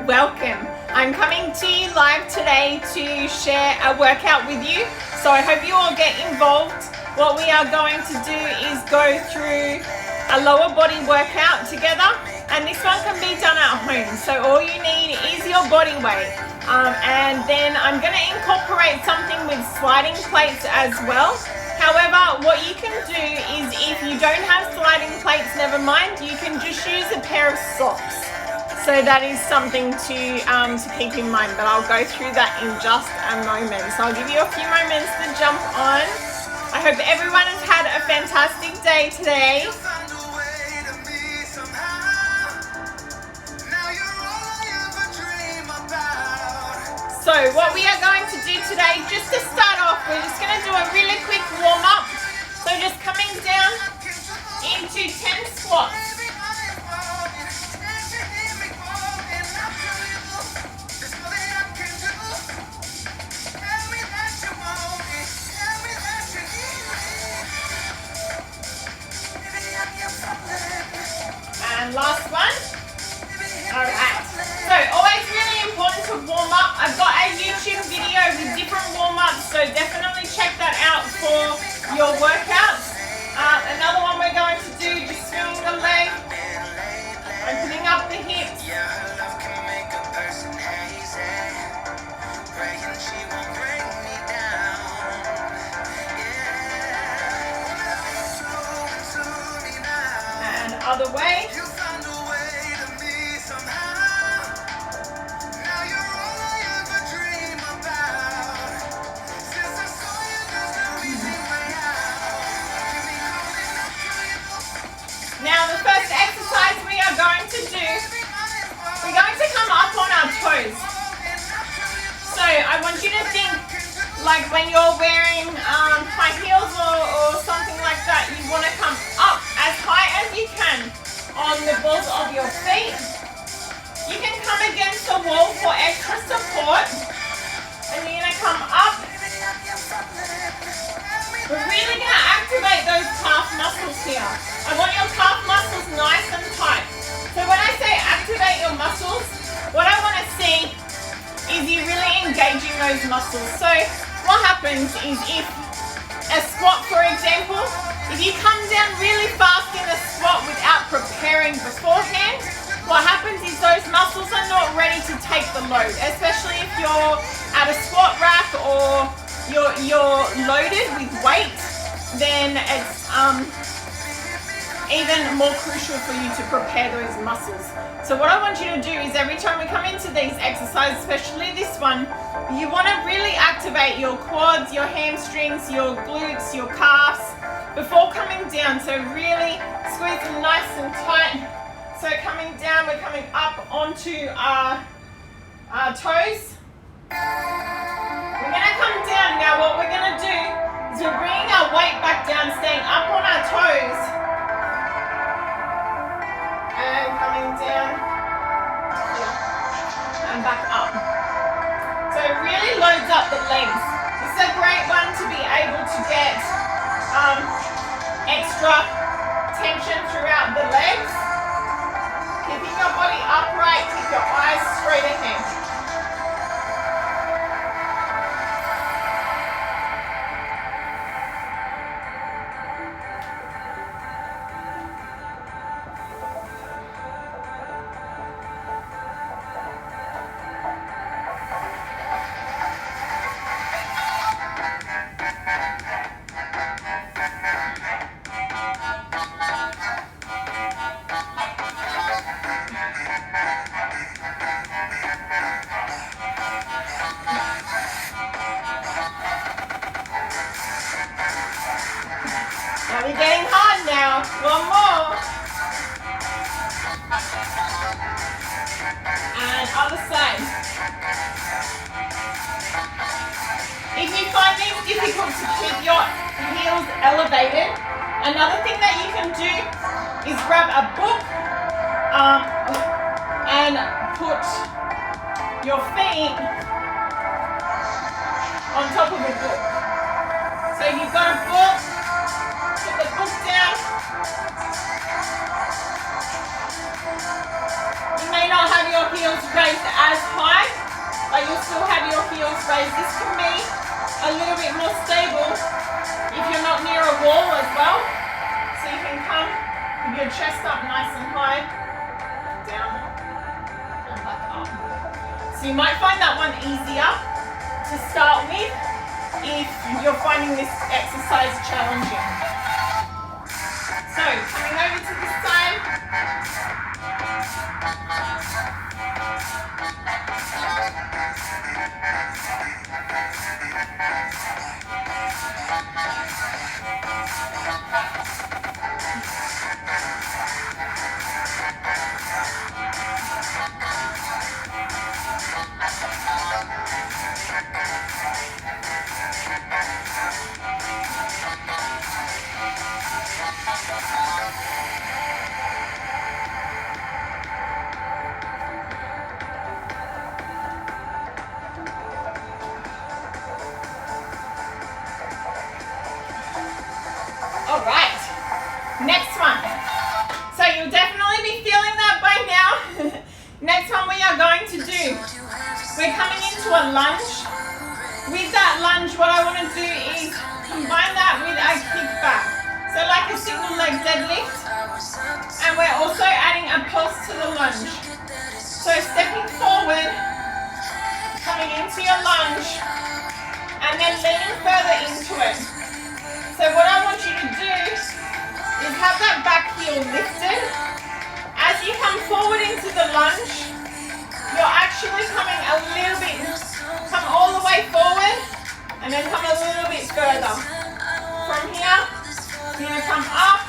welcome. I'm coming to you live today to share a workout with you. So I hope you all get involved. What we are going to do is go through a lower body workout together, and this one can be done at home. So all you need is your body weight. And then I'm going to incorporate something with sliding plates as well. However, what you can do is if you don't have sliding plates, never mind, you can just use a pair of socks. So that is something to keep in mind, but I'll go through that in just a moment. So I'll give you a few moments to jump on. I hope everyone has had a fantastic day today. So what we are going to do today, just to start off, we're just going to do a really quick warm up. So just coming down into 10 squats. And last one. Alright. So always really important to warm up. I've got a YouTube video with different warm-ups, so definitely check that out for your workouts. Another one we're going to do, just swinging the leg, opening up the hips. And other way. Now the first exercise we are going to do, we're going to come up on our toes. So I want you to think like when you're wearing high heels or something like that, you want to come up as high as you can on the balls of your feet. You can come against the wall for extra support, and you're going to come up. We're really going to activate those calf muscles here. I want your calf muscles nice and tight. So when I say activate your muscles, what I want to see is you really engaging those muscles. So what happens is if a squat, for example, if you come down really fast in a squat without preparing beforehand, what happens is those muscles are not ready to take the load, especially if you're at a squat rack or you're loaded with weight, then it's even more crucial for you to prepare those muscles. So what I want you to do is every time we come into these exercises, especially this one, you want to really activate your quads, your hamstrings, your glutes, your calves before coming down. So really squeeze them nice and tight. So coming down, we're coming up onto our toes. We're going to come down. Now what we're going to do is we're bringing our weight back down, staying up on our toes. And coming down. And back up. So it really loads up the legs. This is a great one to be able to get extra tension throughout the legs. Keeping your body upright, keep your eyes straight ahead. We're getting hard now. One more. And other side. If you find it difficult to keep your heels elevated, another thing that you can do is grab a book and put your feet on top of a book. So you've got a book, put the book down. You may not have your heels raised as high, but you'll still have your heels raised. This can be a little bit more stable if you're not near a wall as well. So you can come with your chest up nice and high, down and back up. So you might find that one easier to start with if you're finding this exercise challenging. So coming over to this side. Alright, next one. So you'll definitely be feeling that by now. Next one we are going to do, we're coming into a lunge. With that lunge, what I want to do is combine that with a kickback. So like a single leg deadlift. And we're also adding a pulse to the lunge. So stepping forward, coming into your lunge, and then leaning further into it. So what I want you to do is have that back heel lifted. As you come forward into the lunge, you're actually coming a little bit, come all the way forward, and then come a little bit further. From here, you're going to come up,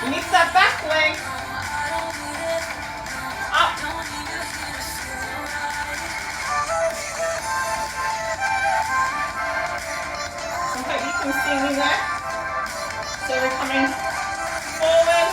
lift that back leg, up. I hope you can see me there. So we're coming forward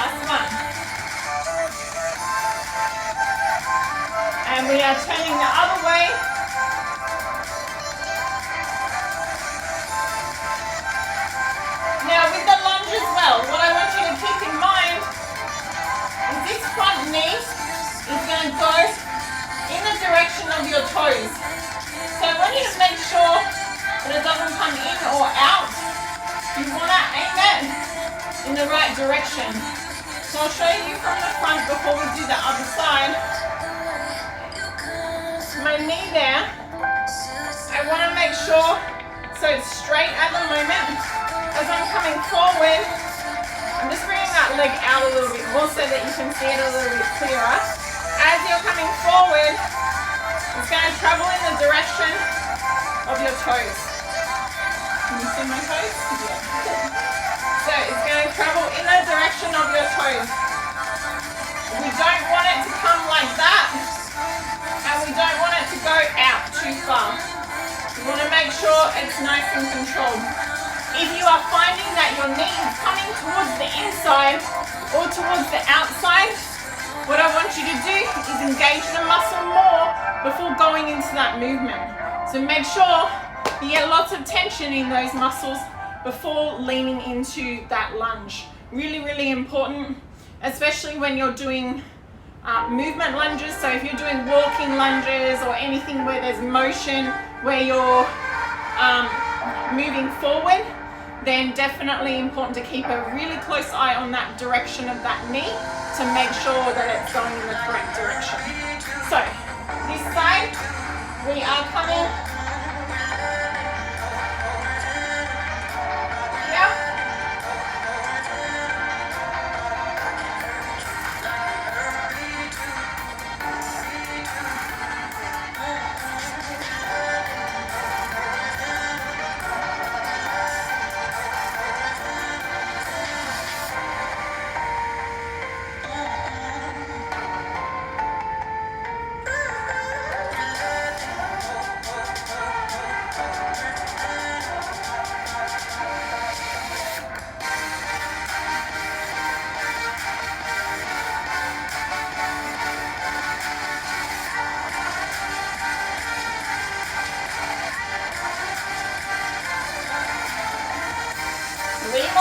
and up. And we are turning the other way. Now with the lunge as well, what I want you to keep in mind is this front knee is going to go in the direction of your toes. So I want you to make sure that it doesn't come in or out. You want to aim it in the right direction. So I'll show you from the front before we do the other side. My knee there, I want to make sure so it's straight at the moment. As I'm coming forward, I'm just bringing that leg out a little bit more so that you can see it a little bit clearer. As you're coming forward, it's going to travel in the direction of your toes. Can you see my toes? Yeah. So it's going to travel in the direction of your toes. We don't want it to come like that. And we don't want it to go out too far. We want to make sure it's nice and controlled. If you are finding that your knee is coming towards the inside or towards the outside, what I want you to do is engage the muscle more before going into that movement. So make sure you get lots of tension in those muscles before leaning into that lunge. Really, really important, especially when you're doing movement lunges. So if you're doing walking lunges or anything where there's motion, where you're moving forward, then definitely important to keep a really close eye on that direction of that knee to make sure that it's going in the correct direction. So this side, we are coming here.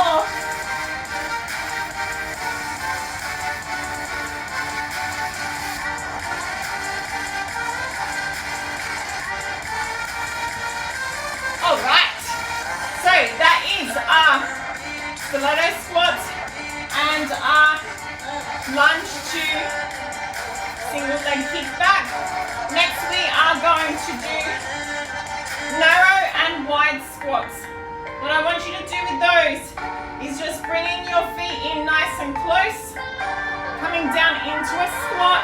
more. All right, so that is our stiletto squats and our lunge to single leg kick back. Next we are going to do narrow and wide squats. What I want you to do with those is just bringing your feet in nice and close, coming down into a squat.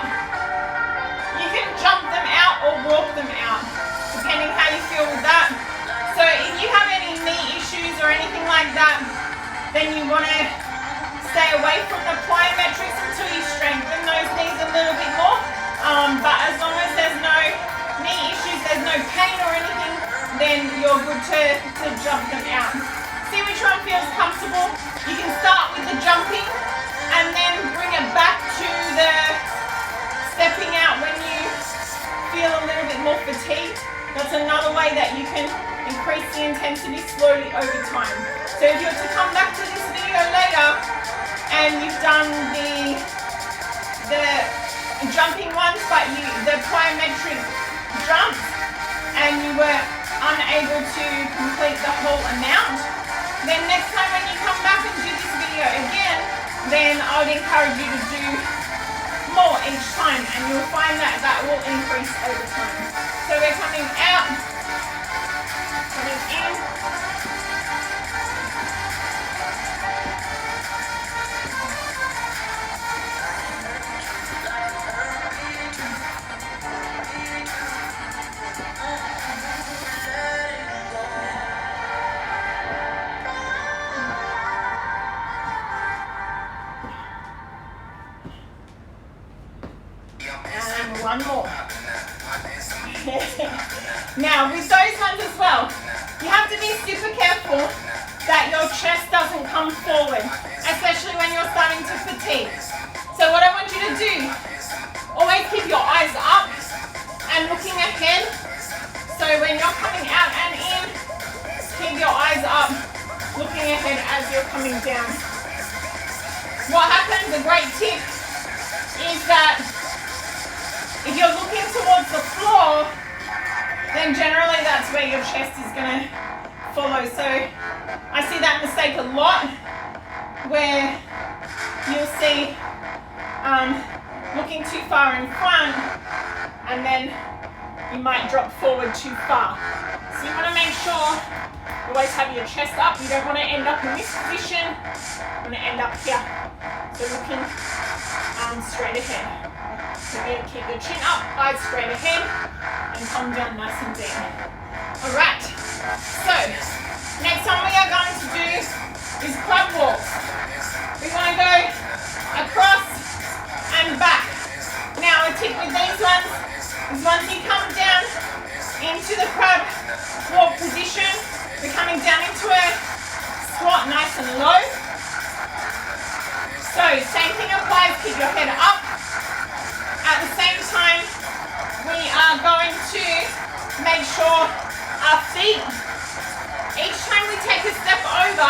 You can jump them out or walk them out, depending how you feel with that. So if you have any knee issues or anything like that, then you want to stay away from the plyometrics until you strengthen those knees a little bit more. But as long as there's no knee issues, there's no pain or anything, then you're good to jump them out. See which one feels comfortable. You can start with the jumping and then bring it back to the stepping out when you feel a little bit more fatigued. That's another way that you can increase the intensity slowly over time. So if you're to come back to this video later and you've done the jumping ones, but the plyometric jumps, and you were unable to complete the whole amount, then next time when you come back and do this video again, then I would encourage you to do more each time, and you'll find that that will increase over time. So we're coming out, coming in, and one more. Now with those ones as well, you have to be super careful that your chest doesn't come forward, especially when you're starting to fatigue. So what I want you to do, always keep your eyes up and looking ahead. So when you're coming out and in, keep your eyes up, looking ahead as you're coming down. What happens, a great tip, is that if you're looking towards the floor, then generally that's where your chest is going to follow. So I see that mistake a lot, where you'll see looking too far in front, and then you might drop forward too far. So you want to make sure you always have your chest up. You don't want to end up in this position. You want to end up here. So looking straight ahead. So again, keep your chin up, eyes straight ahead, and come down nice and deep. Alright, so next one we are going to do is quad walks. We want to go across and back. Now a tip with these ones is once you come down into the quad walk position, we're coming down into a squat nice and low. So same thing applies, keep your head up. At the same time, we are going to make sure our feet, each time we take a step over,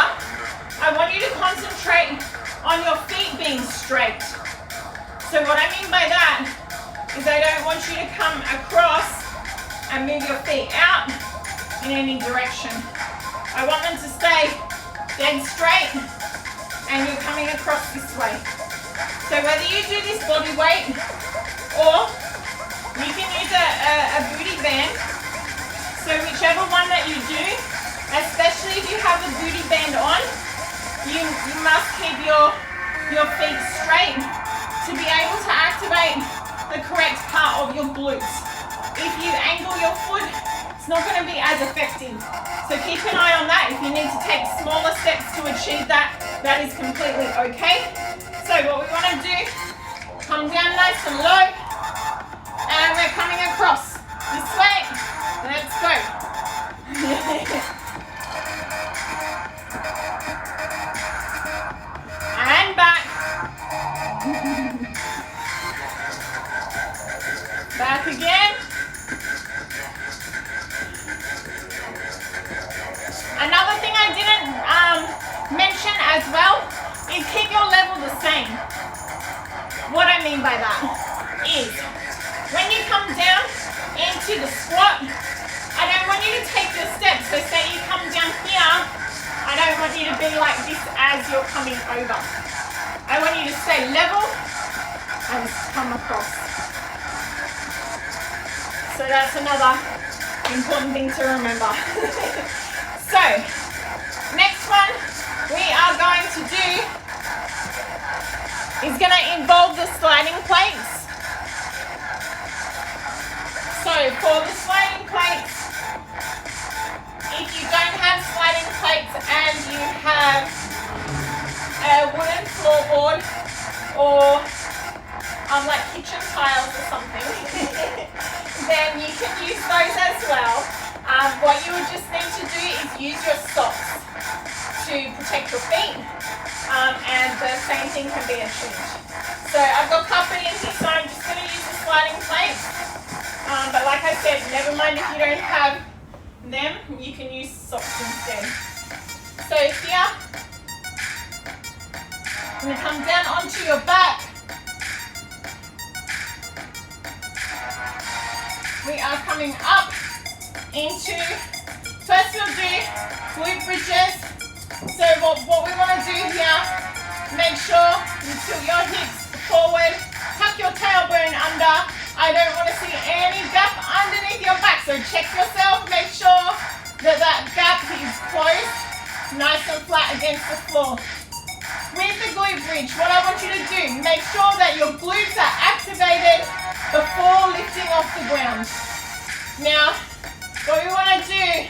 I want you to concentrate on your feet being straight. So what I mean by that is I don't want you to come across and move your feet out in any direction. I want them to stay dead straight and you're coming across this way. So whether you do this body weight or you can use a booty band, so whichever one that you do, especially if you have a booty band on, you must keep your feet straight to be able to activate the correct part of your glutes. If you angle your foot, it's not going to be as effective. So keep an eye on that. If you need to take smaller steps to achieve that, that is completely okay. So what we want to do, come down nice and low, and we're coming across this way. Let's go. And back. Back again. Another thing I didn't mention mean by that is when you come down into the squat, I don't want you to take your steps. So say you come down here, I don't want you to be like this as you're coming over. I want you to stay level and come across. So that's another important thing to remember. So, next one we are going to do is going to involve the sliding plates. So for the sliding plates, if you don't have sliding plates and you have a wooden floorboard or like kitchen tiles or something, then you can use those as well. What you would just need to do is use your socks to protect your feet, and the same thing can be achieved. So I've got carpet in here, so I'm just going to use the sliding plates. But like I said, never mind if you don't have them, you can use socks instead. So here, I'm going to come down onto your back. We are coming up into, first we'll do glute bridges. So what we want to do here, make sure you tilt your hips forward, tuck your tailbone under. I don't want to see any gap underneath your back, so check yourself, make sure that that gap is closed, nice and flat against the floor. With the glute bridge, what I want you to do, make sure that your glutes are activated before lifting off the ground. Now, what we want to do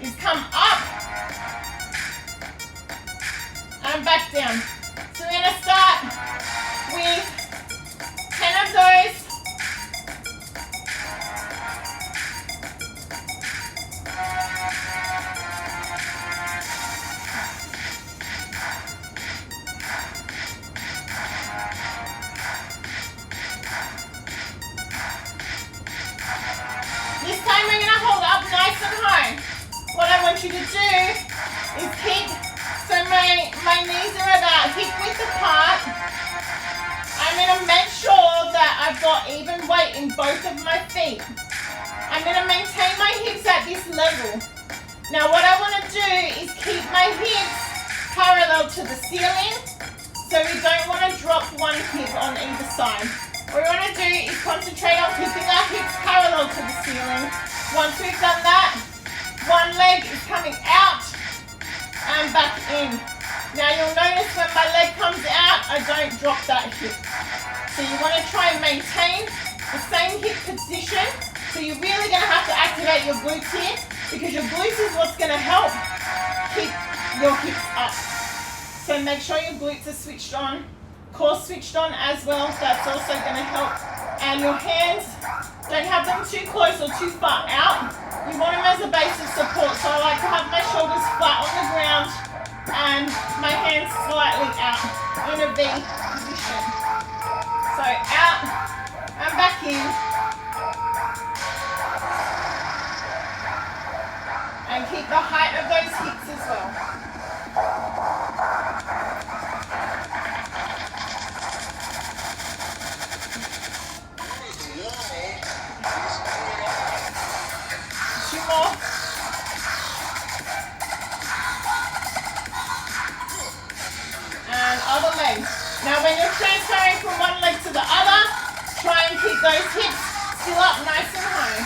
is come up and back down. So we're going to start with 10 of those. This time we're going to hold up nice and high. What I want you to do is keep, so my knees are about hip width apart. I'm going to make sure that I've got even weight in both of my feet. I'm going to maintain my hips at this level. Now what I want to do is keep my hips parallel to the ceiling, so we don't want to drop one hip on either side. What we want to do is concentrate on keeping our hips parallel to the ceiling. Once we've done that, one leg is coming out and back in. Now you'll notice when my leg comes out, I don't drop that hip. So you want to try and maintain the same hip position. So you're really going to have to activate your glutes here, because your glutes is what's going to help keep your hips up. So make sure your glutes are switched on. Core switched on as well, that's also going to help. And your hands, don't have them too close or too far out. You want them as a base of support. So I like to have my shoulders flat on the ground and my hands slightly out in a V position. So out and back in. And keep the height of those hips as well. And other leg. Now when you're transferring from one leg to the other, try and keep those hips still up nice and high.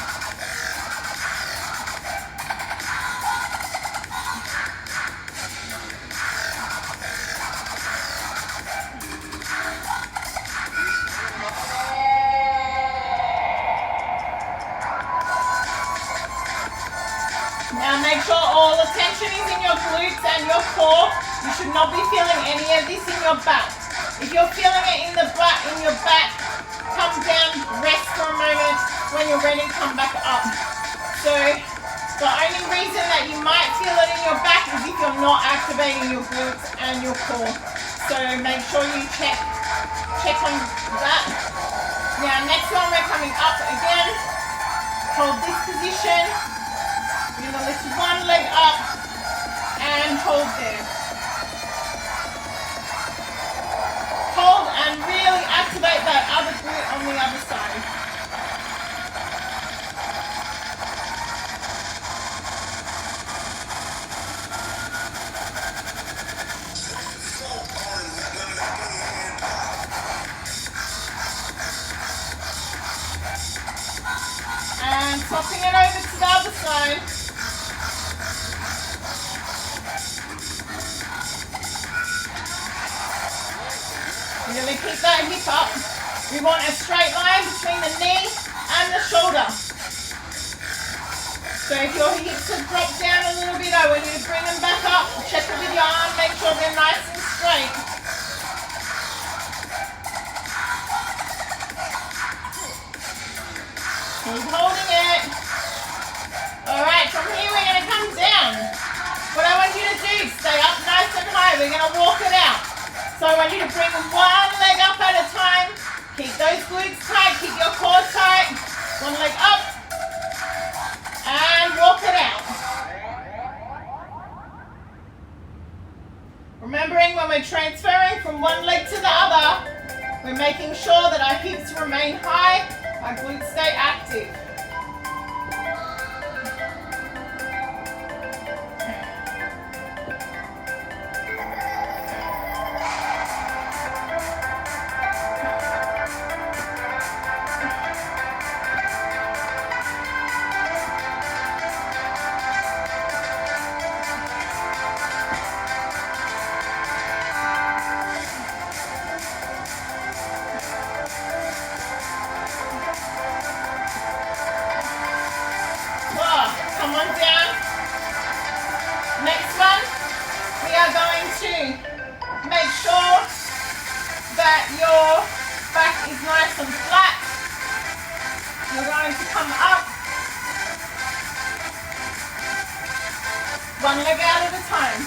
Now make sure all the tension is in your glutes and your core. You should not be feeling any of this in your back. If you're feeling it in your back, come down, rest for a moment. When you're ready, come back up. So the only reason that you might feel it in your back is if you're not activating your glutes and your core. So make sure you check on that. Now next one, we're coming up again. Hold this position. You're going to lift one leg up and hold there. Hold and really activate activate that other glute on the other side. And swapping it over to the other side. We're going to keep that hip up. We want a straight line between the knee and the shoulder. So if your hips have dropped down a little bit, I want you to bring them back up. Check it with your arm, make sure they're nice and straight. Keep holding it. Alright, from here we're going to come down. What I want you to do is stay up nice and high. We're going to walk it out. So I want you to bring one leg up at a time. Keep those glutes tight, keep your core tight. One leg up. And walk it out. Remembering when we're transferring from one leg to the other, we're making sure that our hips remain high, our glutes stay active. Come on down. Next one, we are going to make sure that your back is nice and flat. You're going to come up, one leg out at a time.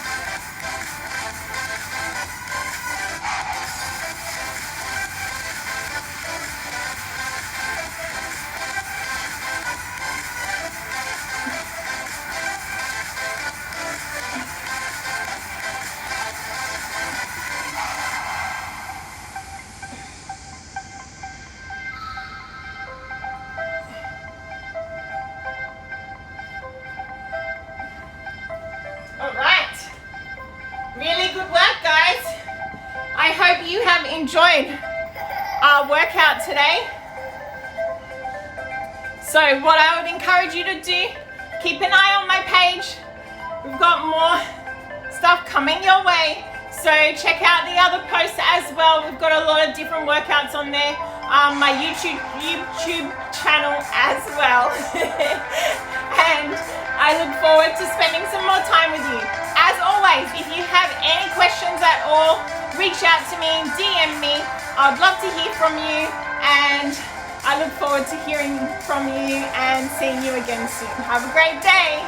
You have enjoyed our workout today. So what I would encourage you to do, keep an eye on my page. We've got more stuff coming your way. So check out the other posts as well. We've got a lot of different workouts on there. My YouTube channel as well. And I look forward to spending some more time with you. As always, if you have any questions at all, reach out to me, DM me. I'd love to hear from you, and I look forward to hearing from you and seeing you again soon. Have a great day.